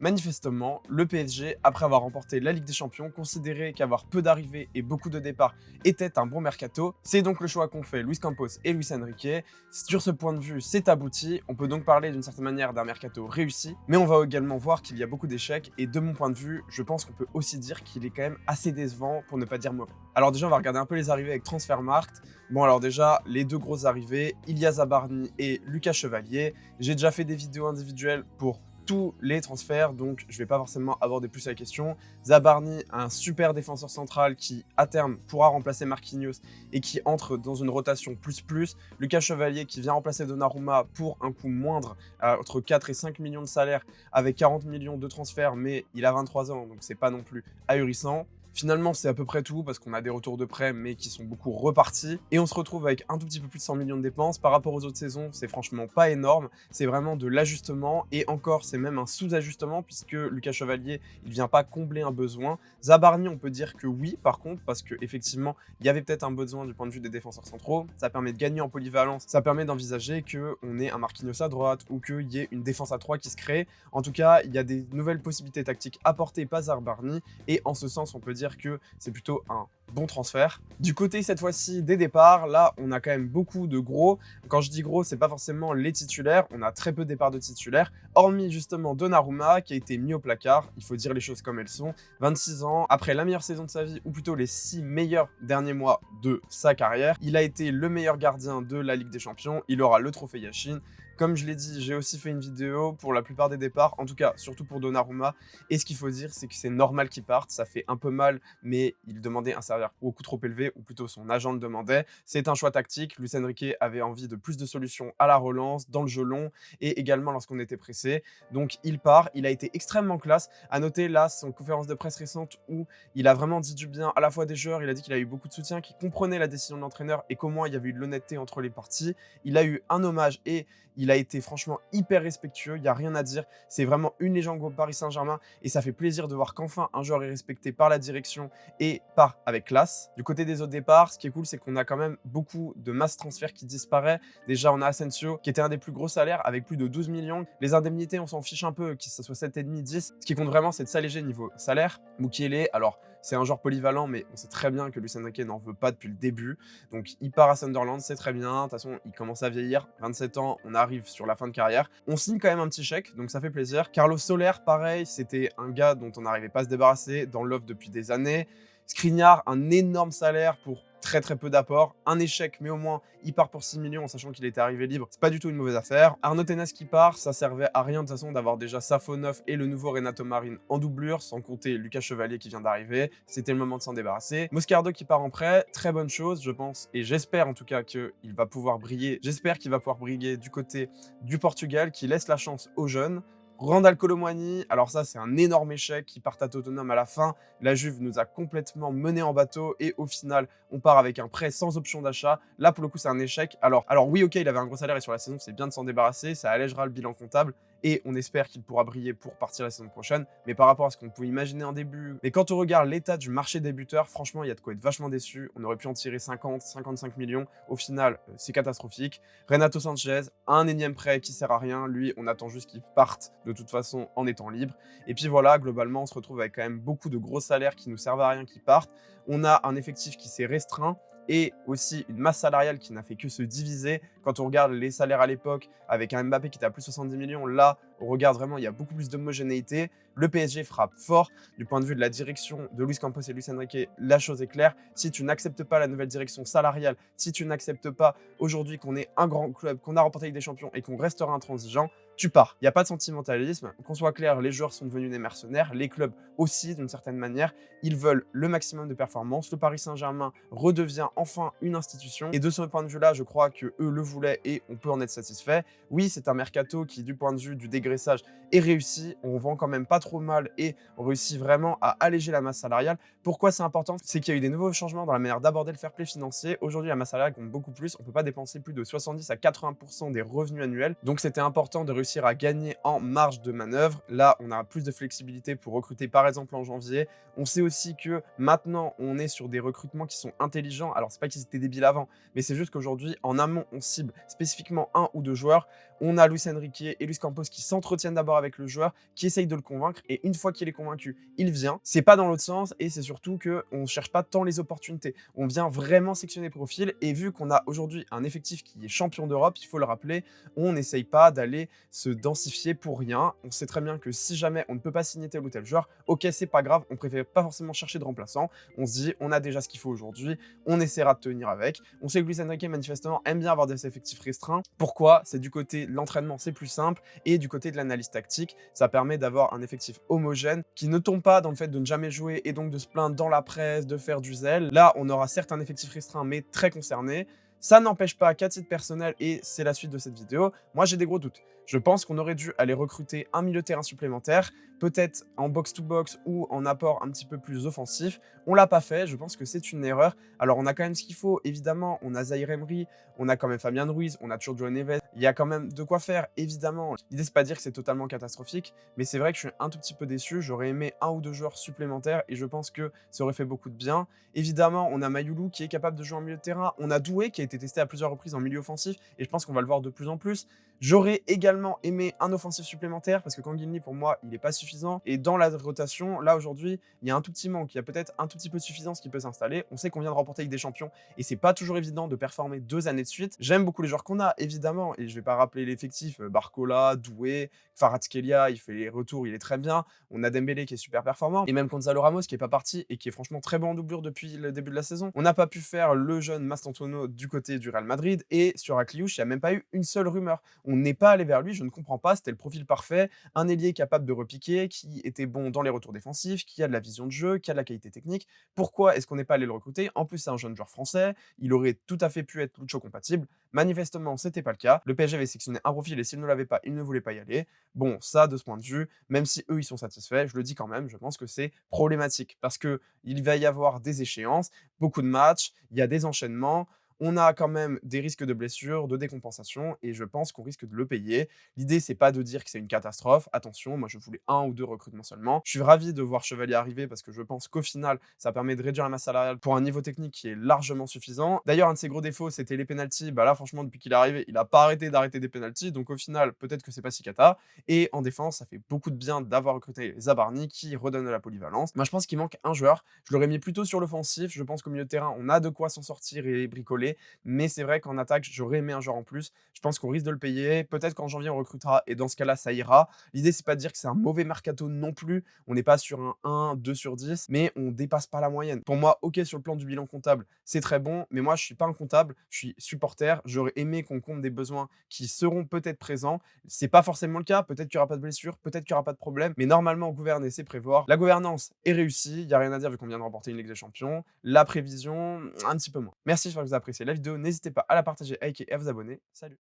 Manifestement, le PSG, après avoir remporté la Ligue des Champions, considérait qu'avoir peu d'arrivées et beaucoup de départs était un bon mercato. C'est donc le choix qu'ont fait Luis Campos et Luis Enrique. Sur ce point de vue, c'est abouti. On peut donc parler d'une certaine manière d'un mercato réussi, mais on va également voir qu'il y a beaucoup d'échecs. Et de mon point de vue, je pense qu'on peut aussi dire qu'il est quand même assez décevant, pour ne pas dire mauvais. Alors déjà, on va regarder un peu les arrivées avec Transfermarkt. Bon, alors déjà, les deux grosses arrivées, Ilya Zabarny et Lucas Chevalier. J'ai déjà fait des vidéos individuelles pour tous les transferts, donc je vais pas forcément aborder plus la question. Zabarny, un super défenseur central qui, à terme, pourra remplacer Marquinhos et qui entre dans une rotation plus. Lucas Chevalier qui vient remplacer Donnarumma pour un coût moindre, entre 4 et 5 millions de salaire, avec 40 millions de transferts, mais il a 23 ans, donc c'est pas non plus ahurissant. Finalement, c'est à peu près tout, parce qu'on a des retours de prêt, mais qui sont beaucoup repartis. Et on se retrouve avec un tout petit peu plus de 100 millions de dépenses. Par rapport aux autres saisons, c'est franchement pas énorme. C'est vraiment de l'ajustement. Et encore, c'est même un sous-ajustement, puisque Lucas Chevalier, il vient pas combler un besoin. Zabarny, on peut dire que oui, par contre, parce qu'effectivement, il y avait peut-être un besoin du point de vue des défenseurs centraux. Ça permet de gagner en polyvalence. Ça permet d'envisager qu'on ait un Marquinhos à droite, ou qu'il y ait une défense à 3 qui se crée. En tout cas, il y a des nouvelles possibilités tactiques apportées par Zabarny. Et en ce sens, on peut dire que c'est plutôt un bon transfert. Du côté, cette fois-ci, des départs, là, on a quand même beaucoup de gros. Quand je dis gros, c'est pas forcément les titulaires. On a très peu de départs de titulaires, hormis justement Donnarumma, qui a été mis au placard. Il faut dire les choses comme elles sont. 26 ans, après la meilleure saison de sa vie, ou plutôt les 6 meilleurs derniers mois de sa carrière. Il a été le meilleur gardien de la Ligue des Champions. Il aura le trophée Yashin. Comme je l'ai dit, j'ai aussi fait une vidéo pour la plupart des départs, en tout cas, surtout pour Donnarumma. Et ce qu'il faut dire, c'est que c'est normal qu'il parte. Ça fait un peu mal, mais il demandait un salaire beaucoup trop élevé, ou plutôt son agent le demandait. C'est un choix tactique. Luis Enrique avait envie de plus de solutions à la relance, dans le jeu long, et également lorsqu'on était pressé. Donc il part, il a été extrêmement classe. À noter là, son conférence de presse récente où il a vraiment dit du bien à la fois des joueurs, il a dit qu'il a eu beaucoup de soutien, qu'il comprenait la décision de l'entraîneur et comment il y avait eu de l'honnêteté entre les parties. Il a eu un hommage et il a été franchement hyper respectueux, il n'y a rien à dire. C'est vraiment une légende au Paris Saint-Germain et ça fait plaisir de voir qu'enfin un joueur est respecté par la direction et part avec classe. Du côté des autres départs, ce qui est cool, c'est qu'on a quand même beaucoup de masse transfert qui disparaît. Déjà, on a Asensio qui était un des plus gros salaires avec plus de 12 millions. Les indemnités, on s'en fiche un peu, que ce soit 7,5, 10. Ce qui compte vraiment, c'est de s'alléger niveau salaire. Mukiele, alors c'est un joueur polyvalent, mais on sait très bien que Luis Enrique n'en veut pas depuis le début. Donc il part à Sunderland, c'est très bien. De toute façon, il commence à vieillir. 27 ans, on arrive sur la fin de carrière. On signe quand même un petit chèque, donc ça fait plaisir. Carlos Soler, pareil, c'était un gars dont on n'arrivait pas à se débarrasser dans l'offre depuis des années. Skriniar, un énorme salaire pour très peu d'apport, un échec, mais au moins il part pour 6 millions en sachant qu'il était arrivé libre, c'est pas du tout une mauvaise affaire. Arnaud Tenas qui part, ça servait à rien de toute façon d'avoir déjà Safonov et le nouveau Renato Marin en doublure, sans compter Lucas Chevalier qui vient d'arriver, c'était le moment de s'en débarrasser. Moscardo qui part en prêt, très bonne chose je pense, et j'espère en tout cas qu'il va pouvoir briller, j'espère qu'il va pouvoir briller du côté du Portugal, qui laisse la chance aux jeunes. Randal Kolo Muani, alors ça c'est un énorme échec, qui part à Tottenham à la fin. La Juve nous a complètement mené en bateau et au final on part avec un prêt sans option d'achat. Là pour le coup c'est un échec. Alors oui ok, il avait un gros salaire et sur la saison c'est bien de s'en débarrasser, ça allègera le bilan comptable et on espère qu'il pourra briller pour partir la saison prochaine. Mais par rapport à ce qu'on pouvait imaginer en début, mais quand on regarde l'état du marché des buteurs, franchement il y a de quoi être vachement déçu. On aurait pu en tirer 50, 55 millions. Au final c'est catastrophique. Renato Sanchez, un énième prêt qui sert à rien. Lui on attend juste qu'il parte de toute façon en étant libre. Et puis voilà, globalement on se retrouve avec quand même beaucoup de gros salaires qui nous servent à rien qui partent. On a un effectif qui s'est restreint et aussi une masse salariale qui n'a fait que se diviser. Quand on regarde les salaires à l'époque, avec un Mbappé qui était à plus 70 millions, là, on regarde vraiment, il y a beaucoup plus d'homogénéité. Le PSG frappe fort. Du point de vue de la direction de Luis Campos et Luis Enrique, la chose est claire. Si tu n'acceptes pas la nouvelle direction salariale, si tu n'acceptes pas aujourd'hui qu'on est un grand club, qu'on a remporté avec des champions et qu'on restera intransigeant, tu pars. Il n'y a pas de sentimentalisme. Qu'on soit clair, les joueurs sont devenus des mercenaires, les clubs aussi, d'une certaine manière. Ils veulent le maximum de performance. Le Paris Saint-Germain redevient enfin une institution. Et de ce point de vue-là, je crois que eux le voulaient et on peut en être satisfait. Oui, c'est un mercato qui, du point de vue du dégraissage, est réussi. On vend quand même pas trop mal et on réussit vraiment à alléger la masse salariale. Pourquoi c'est important? C'est qu'il y a eu des nouveaux changements dans la manière d'aborder le fair play financier. Aujourd'hui, la masse salariale compte beaucoup plus. On ne peut pas dépenser plus de 70 à 80% des revenus annuels. Donc, c'était important de réussir à gagner en marge de manœuvre. Là, on a plus de flexibilité pour recruter, par exemple, en janvier. On sait aussi que maintenant, on est sur des recrutements qui sont intelligents. Alors, c'est pas qu'ils étaient débiles avant, mais c'est juste qu'aujourd'hui, en amont, on cible spécifiquement un ou deux joueurs. On a Luis Enrique et Luis Campos qui s'entretiennent d'abord avec le joueur, qui essayent de le convaincre, et une fois qu'il est convaincu, il vient. C'est pas dans l'autre sens, et c'est surtout qu'on ne cherche pas tant les opportunités. On vient vraiment sectionner profil, et vu qu'on a aujourd'hui un effectif qui est champion d'Europe, il faut le rappeler, on n'essaye pas d'aller se densifier pour rien. On sait très bien que si jamais on ne peut pas signer tel ou tel joueur, ok, c'est pas grave, on préfère pas forcément chercher de remplaçant. On se dit, on a déjà ce qu'il faut aujourd'hui, on essaiera de tenir avec. On sait que Luis Enrique, manifestement, aime bien avoir des effectifs restreints. Pourquoi? C'est du côté de l'entraînement, c'est plus simple, et du côté de l'analyse tactique, ça permet d'avoir un effectif homogène qui ne tombe pas dans le fait de ne jamais jouer et donc de se plaindre dans la presse, de faire du zèle. Là, on aura certes un effectif restreint, mais très concerné. Ça n'empêche pas qu'à titre personnel, et c'est la suite de cette vidéo, moi j'ai des gros doutes. Je pense qu'on aurait dû aller recruter un milieu de terrain supplémentaire, peut-être en box-to-box ou en apport un petit peu plus offensif. On l'a pas fait, je pense que c'est une erreur. Alors on a quand même ce qu'il faut, évidemment, on a Zaïre Emery, on a quand même Fabien Ruiz, on a toujours Joao Neves, il y a quand même de quoi faire, évidemment. L'idée c'est pas de dire que c'est totalement catastrophique, mais c'est vrai que je suis un tout petit peu déçu, j'aurais aimé un ou deux joueurs supplémentaires et je pense que ça aurait fait beaucoup de bien. Évidemment, on a Mayoulou qui est capable de jouer en milieu de terrain, on a Doué qui a été testé à plusieurs reprises en milieu offensif et je pense qu'on va le voir de plus en plus. J'aurais également aimé un offensif supplémentaire parce que Kangin pour moi, il n'est pas suffisant. Et dans la rotation, là aujourd'hui, il y a un tout petit manque, il y a peut-être un tout petit peu de suffisance qui peut s'installer. On sait qu'on vient de remporter avec des champions et c'est pas toujours évident de performer 2 années de suite. J'aime beaucoup les joueurs qu'on a, évidemment, et je vais pas rappeler l'effectif, Barcola, Doué, Kvaratskhelia, il fait les retours, il est très bien. On a Dembélé qui est super performant, et même Gonzalo Ramos qui est pas parti et qui est franchement très bon en doublure depuis le début de la saison. On n'a pas pu faire le jeune Mastantuono du côté du Real Madrid, et sur Akliouche, il n'y a même pas eu une seule rumeur. On n'est pas allé vers lui, je ne comprends pas, c'était le profil parfait, un ailier capable de repiquer, qui était bon dans les retours défensifs, qui a de la vision de jeu, qui a de la qualité technique. Pourquoi est-ce qu'on n'est pas allé le recruter? En plus, c'est un jeune joueur français, il aurait tout à fait pu être Lucho compatible. Manifestement, c'était pas le cas. Le PSG avait sélectionné un profil et s'il ne l'avait pas, il ne voulait pas y aller. Bon, ça, de ce point de vue, même si eux, ils sont satisfaits, je le dis quand même, je pense que c'est problématique parce que il va y avoir des échéances, beaucoup de matchs, il y a des enchaînements. On a quand même des risques de blessures, de décompensation, et je pense qu'on risque de le payer. L'idée, c'est pas de dire que c'est une catastrophe. Attention, moi, je voulais un ou deux recrutements seulement. Je suis ravi de voir Chevalier arriver parce que je pense qu'au final, ça permet de réduire la masse salariale pour un niveau technique qui est largement suffisant. D'ailleurs, un de ses gros défauts, c'était les pénaltys. Bah là, franchement, depuis qu'il est arrivé, il a pas arrêté d'arrêter des pénaltys. Donc au final, peut-être que c'est pas si cata. Et en défense, ça fait beaucoup de bien d'avoir recruté Zabarni qui redonne de la polyvalence. Moi, je pense qu'il manque un joueur. Je l'aurais mis plutôt sur l'offensif. Je pense qu'au milieu de terrain, on a de quoi s'en sortir et bricoler. Mais c'est vrai qu'en attaque, j'aurais aimé un joueur en plus. Je pense qu'on risque de le payer. Peut-être qu'en janvier, on recrutera et dans ce cas-là, ça ira. L'idée, c'est pas de dire que c'est un mauvais mercato non plus. On n'est pas sur un 1, 2 sur 10, mais on dépasse pas la moyenne. Pour moi, ok, sur le plan du bilan comptable, c'est très bon, mais moi, je suis pas un comptable, je suis supporter. J'aurais aimé qu'on compte des besoins qui seront peut-être présents. C'est pas forcément le cas. Peut-être qu'il y aura pas de blessure, peut-être qu'il y aura pas de problème, mais normalement, gouverner, c'est prévoir. La gouvernance est réussie. Il y a rien à dire vu qu'on vient de remporter une Ligue des Champions. La prévision, un petit peu moins. Merci, j'espère que vous avez apprécié la vidéo. N'hésitez pas à la partager, à liker et à vous abonner. Salut!